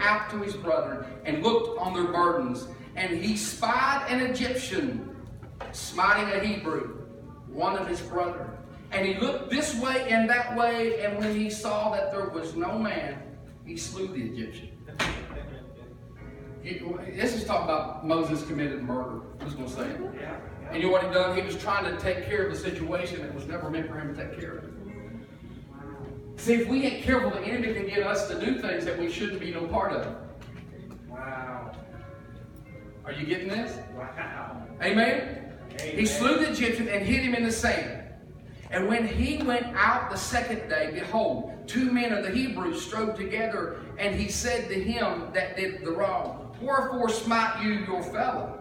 out to his brethren and looked on their burdens. And he spied an Egyptian smiting a Hebrew, one of his brethren. And he looked this way and that way, and when he saw that there was no man, he slew the Egyptian. This is talking about Moses committed murder. I'm just going to say it. And you know what he done? He was trying to take care of the situation that was never meant for him to take care of it. See, if we ain't careful, the enemy can get us to do things that we shouldn't be no part of. Wow. Are you getting this? Wow. Amen? He slew the Egyptian and hid him in the sand. And when he went out the second day, behold, 2 men of the Hebrews strove together, and he said to him that did the wrong, wherefore smite you your fellow?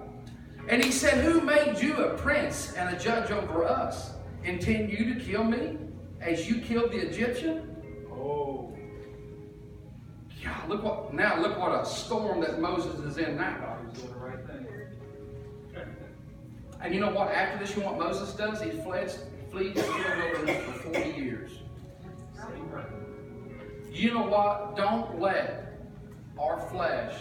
And he said, who made you a prince and a judge over us? Intend you to kill me as you killed the Egyptian? Oh. Yeah, look what a storm that Moses is in now. He's doing the right thing. And you know what? After this, you know what Moses does? He flees to the wilderness for 40 years. You know what? Don't let our flesh.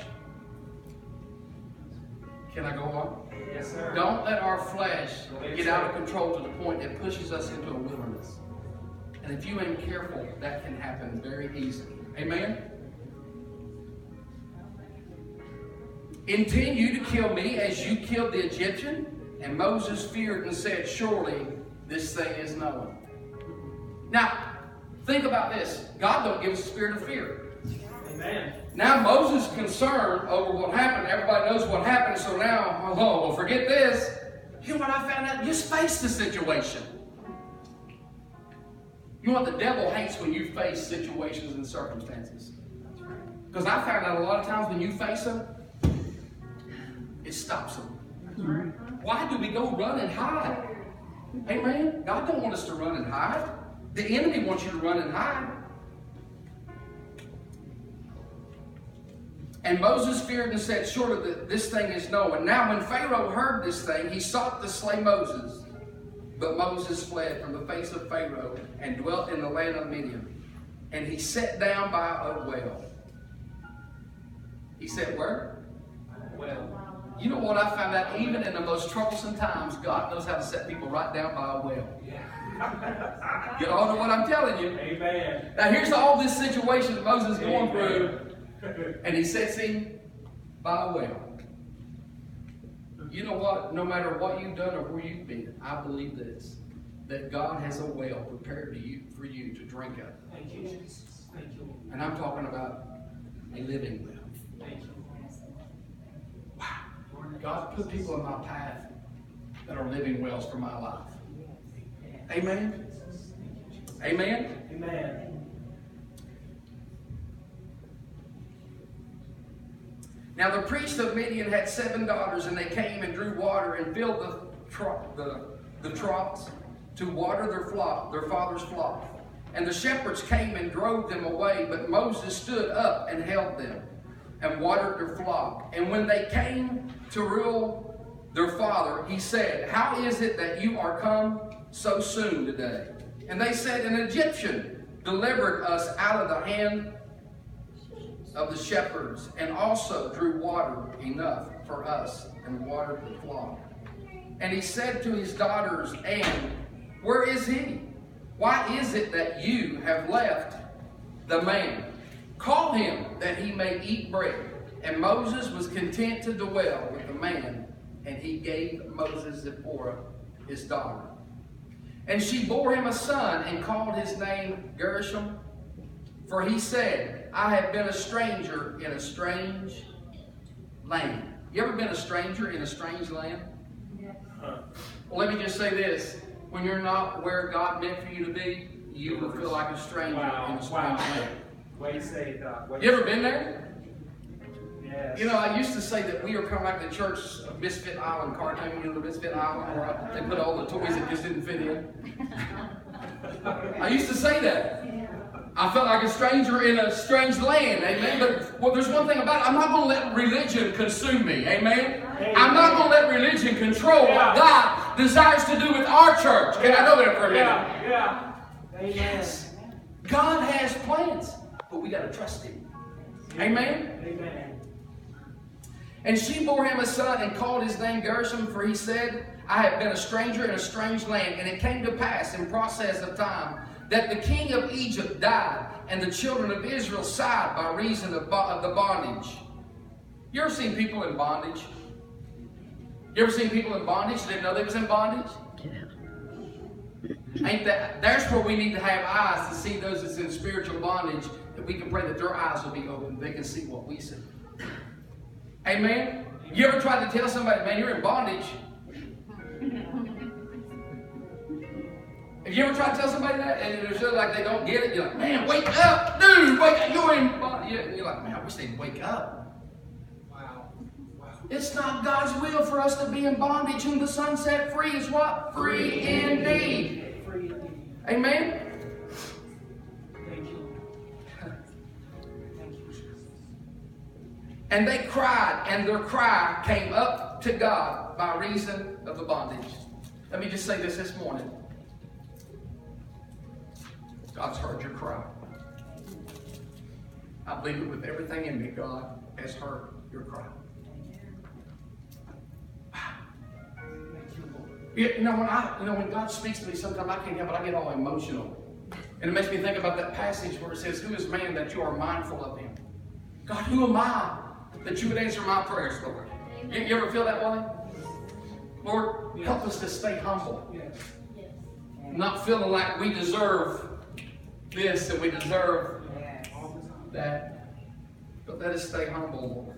Can I go on? Yes, sir. Don't let our flesh get out of control to the point that pushes us into a wilderness. And if you ain't careful, that can happen very easily. Amen? Intend you to kill me as you killed the Egyptian? And Moses feared and said, surely this thing is known. Now, think about this. God don't give us a spirit of fear. Amen. Now Moses is concerned over what happened. Everybody knows what happened, so now, oh, well, forget this. You know what I found out? Just face the situation. You know what the devil hates when you face situations and circumstances? Because I found out a lot of times when you face them, it stops them. Why do we go run and hide? Amen? God don't want us to run and hide. The enemy wants you to run and hide. And Moses feared and said, surely this thing is known. And now when Pharaoh heard this thing, he sought to slay Moses. But Moses fled from the face of Pharaoh and dwelt in the land of Midian. And he sat down by a well. He said, where? Well. You know what I found out? Even in the most troublesome times, God knows how to set people right down by a well. Yeah. You all know what I'm telling you. Amen. Now here's all this situation that Moses is going through. And he sets him by a well. You know what? No matter what you've done or where you've been, I believe this. That God has a well prepared for you to drink of. Thank you, Jesus. Thank you. And I'm talking about a living well. Thank you. Wow. God put people in my path that are living wells for my life. Amen? Amen? Amen. Now the priest of Midian had 7 daughters, and they came and drew water and filled the troughs to water their father's flock. And the shepherds came and drove them away, but Moses stood up and held them and watered their flock. And when they came to rule their father, he said, how is it that you are come so soon today? And they said, an Egyptian delivered us out of the hand of the shepherds, and also drew water enough for us and watered the flock. And he said to his daughters, and where is he? Why is it that you have left the man? Call him that he may eat bread. And Moses was content to dwell with the man, and he gave Moses Zipporah, his daughter. And she bore him a son and called his name Gershom, for he said, I have been a stranger in a strange land. You ever been a stranger in a strange land? Yeah. Well, let me just say this. When you're not where God meant for you to be, you will feel like a stranger in a strange land. Way to say it, Doc. You ever been there? Yes. You know, I used to say that we are kind of like the church of Misfit Island cartoon, you know, the Misfit Island, where they put all the toys that just didn't fit in. I used to say that. I felt like a stranger in a strange land, amen? But well, there's one thing about it. I'm not going to let religion consume me, amen? I'm not going to let religion control what God desires to do with our church. Can I go there for a minute? Yeah. Amen. Yes. God has plans, but we got to trust Him. Amen? Amen. And she bore him a son and called his name Gershom, for he said, I have been a stranger in a strange land. And it came to pass in process of time that the king of Egypt died, and the children of Israel sighed by reason of the bondage. You ever seen people in bondage? You ever seen people in bondage? Didn't know they was in bondage? Ain't that's where we need to have eyes to see those that's in spiritual bondage, that we can pray that their eyes will be open, they can see what we see. Amen? You ever tried to tell somebody, man, you're in bondage? Have you ever tried to tell somebody that and it's just like they don't get it? You're like, man, wake up, dude, wake up, you're in bondage. You're like, man, I wish they'd wake up. Wow. It's not God's will for us to be in bondage. Whom the Son set free is what? Free indeed. Free indeed. Amen? Thank you. Thank you, Jesus. And they cried, and their cry came up to God by reason of the bondage. Let me just say this morning. God's heard your cry. I believe it with everything in me. God has heard your cry. Thank you, Lord. You know, when God speaks to me, sometimes I can't help it. I get all emotional. And it makes me think about that passage where it says, who is man that you are mindful of him? God, who am I that you would answer my prayers, Lord? You ever feel that way? Lord, help us to stay humble. Yes. Not feeling like we deserve this and we deserve All the time. that. But let us stay humble, Lord.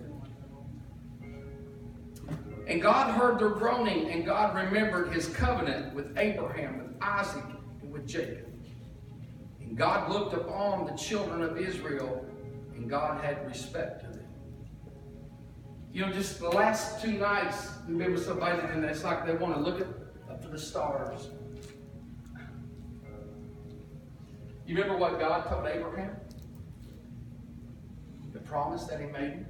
And God heard their groaning, and God remembered his covenant with Abraham, with Isaac, and with Jacob. And God looked upon the children of Israel, and God had respect to them. You know, just the last 2 nights, we've been with somebody, and it's like they want to look up to the stars. You remember what God told Abraham? The promise that he made him?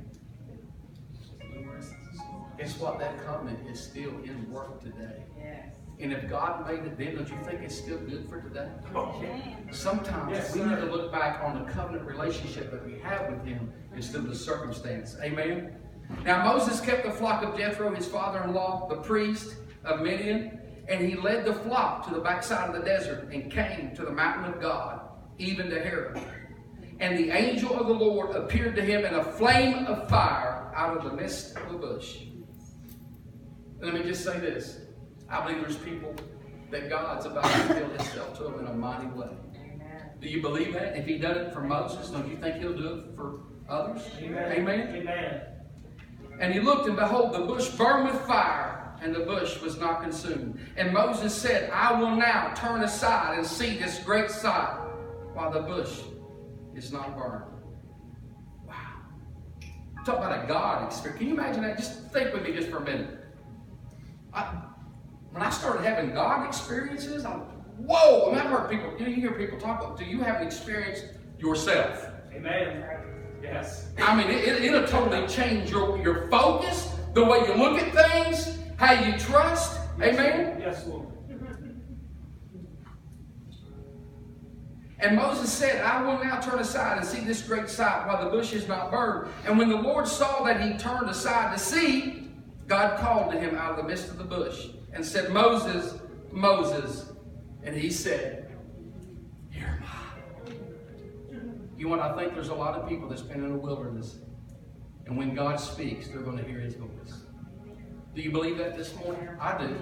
It's what that covenant is still in work today. Yes. And if God made it then, don't you think it's still good for today? Sometimes Yes, we sir. need to look back on the covenant relationship that we have with him instead of the circumstance. Amen? Now Moses kept the flock of Jethro, his father-in-law, the priest of Midian, and he led the flock to the backside of the desert and came to the mountain of God, even to Horeb. And the angel of the Lord appeared to him in a flame of fire out of the midst of a bush. Let me just say this. I believe there's people that God's about to reveal himself to them in a mighty way. Amen. Do you believe that? If he done it for Moses, don't you think he'll do it for others? Amen. Amen? Amen. And he looked, and behold, the bush burned with fire, and the bush was not consumed. And Moses said, I will now turn aside and see this great sight, while the bush is not burned. Wow. Talk about a God experience. Can you imagine that? Just think with me just for a minute. When I started having God experiences, whoa! I mean, I've heard people, you hear people talk about, do you have an experience yourself? Amen. Yes. I mean, it'll totally change your focus, the way you look at things, how you trust. Amen? Yes, Lord. And Moses said, I will now turn aside and see this great sight while the bush is not burned. And when the Lord saw that he turned aside to see, God called to him out of the midst of the bush and said, Moses, Moses. And he said, here am I. You know what? I think there's a lot of people that's been in the wilderness. And when God speaks, they're going to hear his voice. Do you believe that this morning? I do.